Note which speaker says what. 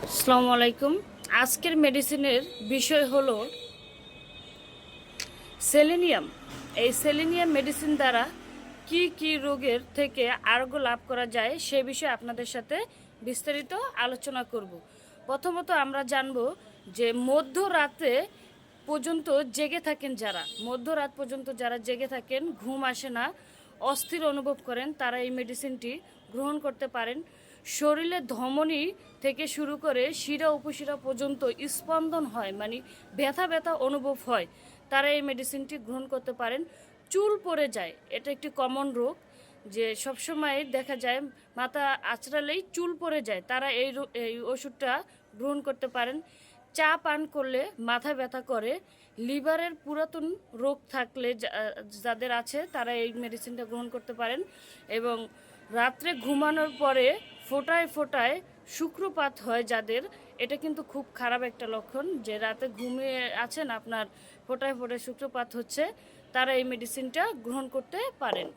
Speaker 1: আসসালামু আলাইকুম। আজকের মেডিসিনের বিষয় হলো সেলেনিয়াম। এই সেলেনিয়াম মেডিসিন দ্বারা কি কি রোগের থেকে আরোগ্য লাভ করা যায় সে বিষয়ে আপনাদের সাথে বিস্তারিত আলোচনা করব। প্রথমত আমরা জানব যে মধ্যরাতে পর্যন্ত জেগে থাকেন যারা, মধ্যরাত পর্যন্ত যারা জেগে থাকেন, ঘুম আসে না, অস্থির অনুভব করেন, তারা এই মেডিসিনটি গ্রহণ করতে পারেন। শরীরে ধমনী থেকে শুরু করে শিরা উপশিরা পর্যন্ত স্পন্দন হয়, মানে ব্যথা ব্যথা অনুভব হয়, তারা এই মেডিসিনটি গ্রহণ করতে পারেন। চুল পড়ে যায়, এটা একটি কমন রোগ, যে সবসময় দেখা যায় মাথা আঁচড়ালেই চুল পড়ে যায়, তারা এই ওষুধটা গ্রহণ করতে পারেন। চা পান করলে মাথা ব্যথা করে, লিভারের পুরাতন রোগ থাকলে যাদের আছে তারা এই মেডিসিনটা গ্রহণ করতে পারেন। এবং রাত্রে ঘুমানোর পরে ফোঁটায় ফোঁটায় শুক্রপাত হয় যাদের, এটা কিন্তু খুব খারাপ একটা লক্ষণ, যে রাতে ঘুমিয়ে আছেন আপনার ফোঁটায় ফোঁটায় শুক্রপাত হচ্ছে, তারা এই মেডিসিনটা গ্রহণ করতে পারেন।